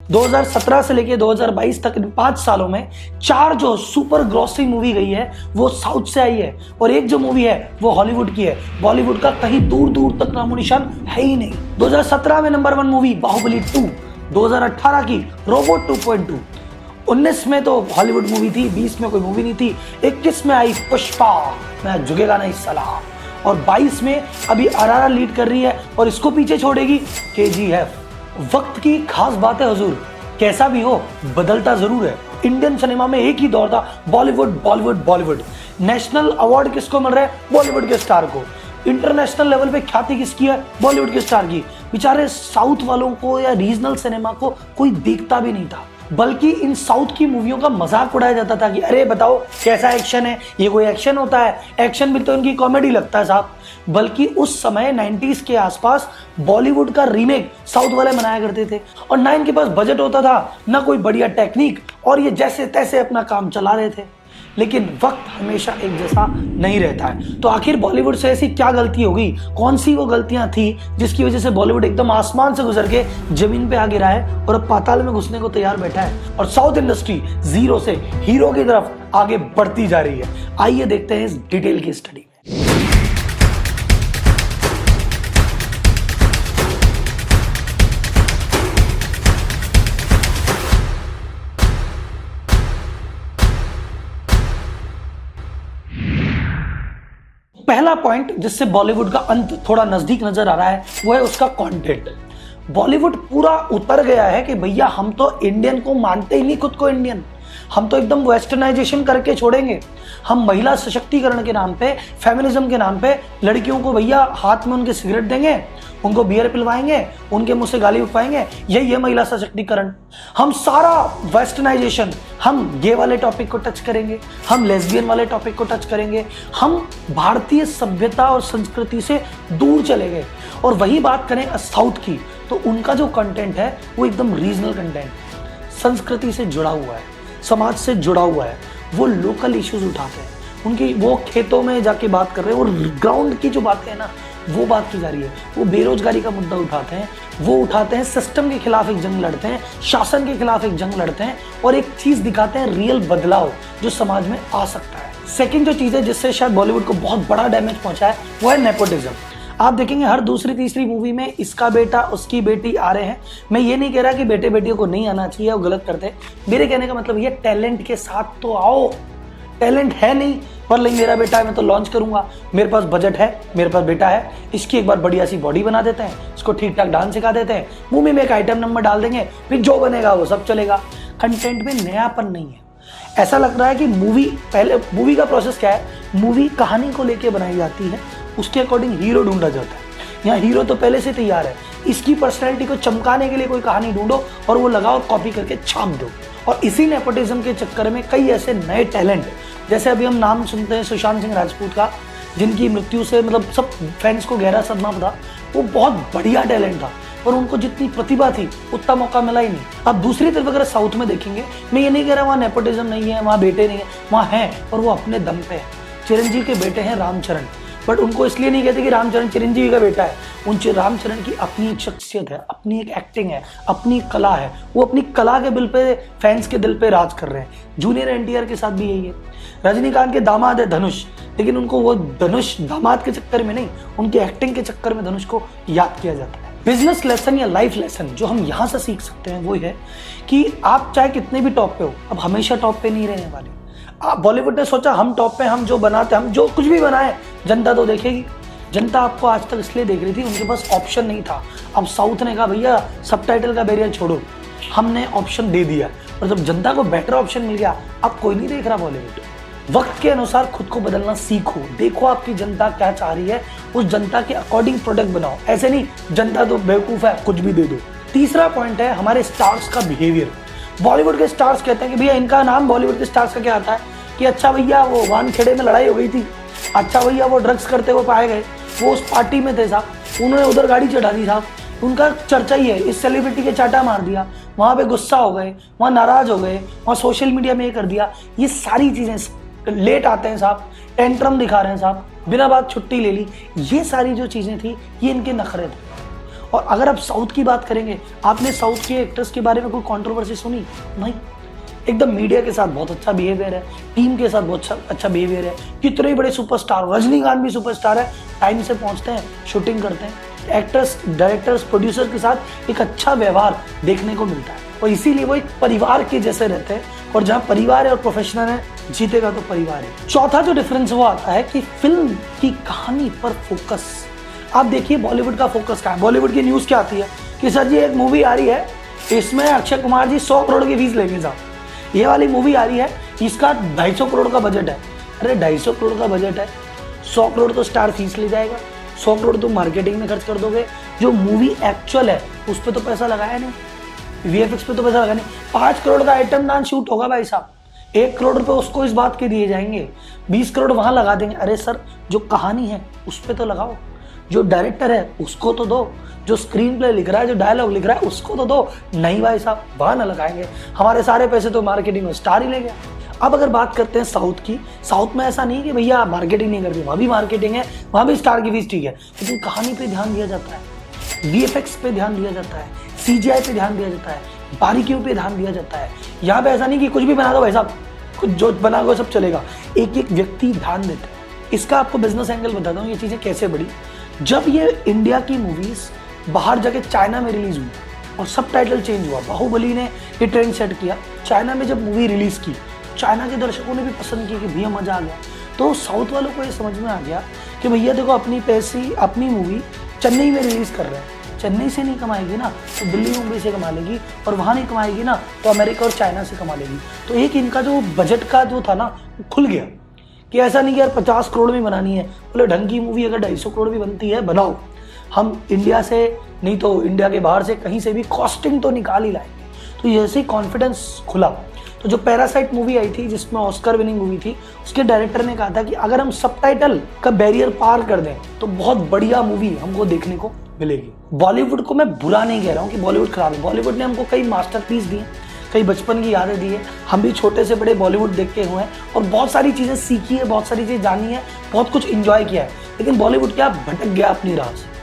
2017 से लेके 2022 तक इन 5 सालों में 4 जो सुपर ग्रॉसरी मूवी गई है वो साउथ से आई है, और एक जो मूवी है वो हॉलीवुड की है। बॉलीवुड का कहीं दूर दूर तक नामो निशान है ही नहीं। 2017 में नंबर 1 मूवी बाहुबली 2, 2018 की रोबोट 2.2, 19 में तो हॉलीवुड मूवी थी, 20 में कोई मूवी नहीं थी, 21 में आई पुष्पा, मैं झुकेगा नहीं साला, और 22 में अभी RRR लीड कर रही है और इसको पीछे छोड़ेगी KGF। वक्त की खास बात है हुजूर, कैसा भी हो बदलता जरूर है। इंडियन सिनेमा में एक ही दौर था, बॉलीवुड बॉलीवुड बॉलीवुड। नेशनल अवार्ड किसको मिल रहा है? बॉलीवुड के स्टार को। इंटरनेशनल लेवल पे ख्याति किसकी है? बॉलीवुड के स्टार की। बेचारे साउथ वालों को या रीजनल सिनेमा को कोई देखता भी नहीं था, बल्कि इन साउथ की मूवियों का मजाक उड़ाया जाता था कि अरे बताओ कैसा एक्शन है, ये कोई एक्शन होता है? एक्शन भी तो इनकी कॉमेडी लगता है साहब। बल्कि उस समय 90s के आसपास बॉलीवुड का रीमेक साउथ वाले बनाया करते थे, और ना इनके पास बजट होता था, ना कोई बढ़िया टेक्निक, और ये जैसे तैसे अपना काम चला रहे थे। लेकिन वक्त हमेशा एक जैसा नहीं रहता है। तो आखिर बॉलीवुड से ऐसी क्या गलती हो गई? कौन सी वो गलतियां थी जिसकी वजह से बॉलीवुड एकदम आसमान से गुजर के जमीन पे आ गिरा है और अब पाताल में घुसने को तैयार बैठा है, और साउथ इंडस्ट्री जीरो से हीरो की तरफ आगे बढ़ती जा रही है? आइए देखते हैं इस डिटेल की स्टडी में। पहला पॉइंट जिससे बॉलीवुड का अंत थोड़ा नजदीक नजर आ रहा है वो है उसका कंटेंट। बॉलीवुड पूरा उतर गया है कि भैया हम तो इंडियन को मानते ही नहीं खुद को इंडियन, हम तो एकदम वेस्टर्नाइजेशन करके छोड़ेंगे। हम महिला सशक्तिकरण के नाम पे, फेमिनिज्म के नाम पे लड़कियों को भैया हाथ में उनके सिगरेट देंगे, उनको बियर पिलवाएंगे, उनके मुंह से गाली उठवाएंगे, यही है महिला सशक्तिकरण। हम सारा वेस्टर्नाइजेशन, हम गे वाले टॉपिक को टच करेंगे, हम लेस्बियन वाले टॉपिक को टच करेंगे, हम भारतीय सभ्यता और संस्कृति से दूर चले गए। और वही बात करें साउथ की, तो उनका जो कंटेंट है वो एकदम रीजनल कंटेंट, संस्कृति से जुड़ा हुआ है, समाज से जुड़ा हुआ है। वो लोकल इश्यूज उठाते हैं, उनकी वो खेतों में जाके बात कर रहे हैं, और ग्राउंड की जो बातें हैं ना वो बात की जा रही है। वो बेरोजगारी का मुद्दा उठाते हैं, वो उठाते हैं सिस्टम के खिलाफ एक जंग लड़ते हैं, शासन के खिलाफ एक जंग लड़ते हैं, और एक चीज दिखाते हैं रियल बदलाव जो समाज में आ सकता है। सेकंड जो चीज है जिससे शायद बॉलीवुड को बहुत बड़ा डैमेज पहुंचा है वो है नेपोटिज्म। आप देखेंगे हर दूसरी तीसरी मूवी में इसका बेटा उसकी बेटी आ रहे हैं। मैं ये नहीं कह रहा कि बेटे बेटियों को नहीं आना चाहिए, वो गलत करते हैं। मेरे कहने का मतलब ये टैलेंट के साथ तो आओ। टैलेंट है नहीं पर लेकिन मेरा बेटा है मैं तो लॉन्च करूंगा, मेरे पास बजट है, मेरे पास बेटा है, इसकी एक बार बढ़िया सी बॉडी बना देते हैं, इसको ठीक ठाक डांस सिखा देते हैं, मूवी में एक आइटम नंबर डाल देंगे, फिर जो बनेगा वो सब चलेगा। कंटेंट में नयापन नहीं है। ऐसा लग रहा है कि मूवी का प्रोसेस क्या है, मूवी कहानी को लेकर बनाई जाती है, उसके अकॉर्डिंग हीरो ढूंढा जाता है। यहाँ हीरो तो पहले से तैयार है, इसकी पर्सनैलिटी को चमकाने के लिए कोई कहानी ढूंढो और वो लगाओ, कॉपी करके छाप दो। और इसी नेपोटिज्म के चक्कर में कई ऐसे नए टैलेंट, जैसे अभी हम नाम सुनते हैं सुशांत सिंह राजपूत का, जिनकी मृत्यु से मतलब सब फैंस को गहरा सदमा था। वो बहुत बढ़िया टैलेंट था, पर उनको जितनी प्रतिभा थी उतना मौका मिला ही नहीं। अब दूसरी तरफ अगर साउथ में देखेंगे, मैं ये नहीं कह रहा वहाँ नेपोटिज्म नहीं है, वहाँ बेटे नहीं है, वहाँ है, और वो अपने दम पे है। चिरंजीवी के बेटे हैं रामचरण, बट उनको इसलिए नहीं कहते कि रामचरण चिरंजीवी का बेटा है। उन रामचरण की अपनी एक शख्सियत है, अपनी एक एक्टिंग है, अपनी कला है। वो अपनी कला के बिल पे फैंस के दिल पे राज कर रहे हैं। जूनियर NTR के साथ भी यही है। रजनीकांत के दामाद है धनुष, लेकिन उनको वो धनुष दामाद के चक्कर में नहीं, उनकी एक्टिंग के चक्कर में धनुष को याद किया जाता है। बिजनेस लेसन या लाइफ लेसन जो हम यहाँ से सीख सकते हैं वो है कि आप चाहे कितने भी टॉप पे हो, अब हमेशा टॉप पे नहीं रहने वाले। बॉलीवुड ने सोचा हम टॉप पे, हम जो बनाते, हम जो कुछ भी बनाए जनता तो देखेगी। जनता आपको आज तक इसलिए देख रही थी, उनके पास ऑप्शन नहीं था। अब साउथ ने कहा भैया सबटाइटल का बैरियर छोड़ो, हमने ऑप्शन दे दिया, और जब जनता को बेटर ऑप्शन मिल गया अब कोई नहीं देख रहा बॉलीवुड। वक्त के अनुसार खुद को बदलना सीखो, देखो आपकी जनता क्या चाह रही है, उस जनता के अकॉर्डिंग प्रोडक्ट बनाओ। ऐसे नहीं जनता तो बेवकूफ है कुछ भी दे दो। तीसरा पॉइंट है हमारे स्टार्स का बिहेवियर। बॉलीवुड के स्टार्स कहते हैं कि भैया इनका नाम बॉलीवुड के स्टार्स का क्या आता है कि अच्छा भैया वो वानखेड़े में लड़ाई हो गई थी, अच्छा भैया वो ड्रग्स करते हुए पाए गए, वो उस पार्टी में थे साहब, उन्होंने उधर गाड़ी चढ़ा दी साहब, उनका चर्चा ही है, इस सेलिब्रिटी के चाटा मार दिया, वहाँ पे गुस्सा हो गए, वहाँ नाराज हो गए, वहाँ सोशल मीडिया में ये कर दिया। ये सारी चीज़ें, लेट आते हैं साहब, टेंट्रम दिखा रहे हैं साहब, बिना बात छुट्टी ले ली, ये सारी जो चीज़ें थी ये इनके नखरे थे। और अगर आप साउथ की बात करेंगे, आपने साउथ के एक्टर्स के बारे में कोई कंट्रोवर्सी सुनी? नहीं। एकदम मीडिया के साथ बहुत अच्छा बिहेवियर है, टीम के साथ बहुत अच्छा बिहेवियर है। कितने बड़े सुपरस्टार, रजनीकांत भी सुपरस्टार है, टाइम से पहुंचते हैं, शूटिंग करते हैं। एक्टर्स, डायरेक्टर्स, प्रोड्यूसर के साथ एक अच्छा व्यवहार देखने को मिलता है और इसीलिए वो एक परिवार के जैसे रहते हैं। और जहाँ परिवार है और प्रोफेशनल है, जीतेगा तो परिवार है। चौथा जो डिफरेंस वो आता है कि फिल्म की कहानी पर फोकस। आप देखिए बॉलीवुड का फोकस क्या है। बॉलीवुड की न्यूज क्या आती है कि सर जी एक मूवी आ रही है, इसमें अक्षय कुमार जी 100 करोड़ की फीस लेंगे साहब। ये वाली मूवी आ रही है, इसका 250 करोड़ का बजट है। अरे 250 करोड़ का बजट है, 100 करोड़ तो स्टार फीस ले जाएगा, 100 करोड़ तो मार्केटिंग में खर्च कर दोगे। जो मूवी एक्चुअल है उस पर तो पैसा लगाया नहीं, वीएफएक्स पे तो पैसा लगा नहीं। 5 करोड़ का आइटम डांस शूट होगा भाई साहब, 1 करोड़ रुपए उसको इस बात के दिए जाएंगे, 20 करोड़ वहां लगा देंगे। अरे सर जो कहानी है उस पे तो लगाओ, जो डायरेक्टर है उसको तो दो, जो स्क्रीन प्ले लिख रहा है, जो डायलॉग लिख रहा है उसको तो दो। नहीं भाई साहब वहां ना लगाएंगे, हमारे सारे पैसे तो मार्केटिंग में स्टार ही ले गया। अब अगर बात करते हैं साउथ की, साउथ में ऐसा नहीं कि भैया मार्केटिंग नहीं करती, वहां भी मार्केटिंग है, वहां भी स्टार की फीस ठीक है, लेकिन कहानी पे ध्यान दिया जाता है, वीएफएक्स पे ध्यान दिया जाता है, सीजीआई पे ध्यान दिया जाता है, बारीकियों पे ध्यान दिया जाता है। यहाँ पे ऐसा नहीं कि कुछ भी बना दो भाई साहब, कुछ जो बना दो सब चलेगा। एक एक व्यक्ति ध्यान देता है। इसका आपको बिजनेस एंगल बताता हूँ, ये चीजें कैसे बढ़ी। जब ये इंडिया की मूवीज बाहर जाके चाइना में रिलीज हुई और सब टाइटल चेंज हुआ, बाहुबली ने ये ट्रेंड सेट किया। चाइना में जब मूवी रिलीज की, चाइना के दर्शकों ने भी पसंद की कि भैया मजा आ गया। तो साउथ वालों को ये समझ में आ गया कि भैया देखो अपनी पैसी, अपनी मूवी चेन्नई में रिलीज कर रहे हैं, चेन्नई से नहीं कमाएगी ना तो दिल्ली मुंबई से कमा लेगी, और वहां नहीं कमाएगी ना तो अमेरिका और चाइना से कमा लेगी। तो एक इनका जो बजट का जो था ना खुल गया कि ऐसा नहीं कि यार 50 करोड़ में बनानी है, बोले ढंग की मूवी अगर 250 करोड़ भी बनती है बनाओ, हम इंडिया से नहीं तो इंडिया के बाहर से कहीं से भी कॉस्टिंग तो निकाल ही लाएंगे। तो जैसे ही कॉन्फिडेंस खुला, तो जो पैरासाइट मूवी आई थी जिसमें ऑस्कर विनिंग मूवी थी, उसके डायरेक्टर ने कहा था कि अगर हम सबटाइटल का बैरियर पार कर दें तो बहुत बढ़िया मूवी हमको देखने को मिलेगी। बॉलीवुड को मैं बुरा नहीं कह रहा हूँ कि बॉलीवुड खराब है, बॉलीवुड ने हमको कई मास्टरपीस दिए, कई बचपन की यादें दी है। हम भी छोटे से बड़े बॉलीवुड देखते हुए हैं और बहुत सारी चीजें सीखी है, बहुत सारी चीजें जानी है, बहुत कुछ एंजॉय किया है। लेकिन बॉलीवुड क्या भटक गया अपनी राह से।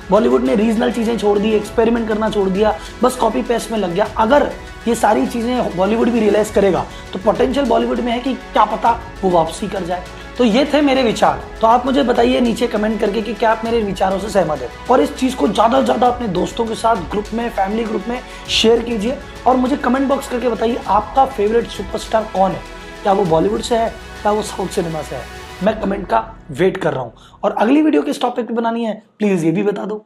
बॉलीवुड ने रीजनल चीजें छोड़ दी, एक्सपेरिमेंट करना छोड़ दिया, बस कॉपी पेस्ट में लग गया। अगर ये सारी चीजें बॉलीवुड भी रियलाइज करेगा तो पोटेंशियल बॉलीवुड में है कि क्या पता वो वापसी कर जाए। तो ये थे मेरे विचार। तो आप मुझे बताइए नीचे कमेंट करके कि क्या आप मेरे विचारों से सहमत हैं, और इस चीज को ज्यादा से ज्यादा अपने दोस्तों के साथ ग्रुप में, फैमिली ग्रुप में शेयर कीजिए। और मुझे कमेंट बॉक्स करके बताइए आपका फेवरेट सुपरस्टार कौन है, क्या वो बॉलीवुड से है, क्या वो साउथ सिनेमा से है। मैं कमेंट का वेट कर रहा हूं, और अगली वीडियो किस टॉपिक पे बनानी है प्लीज ये भी बता दो।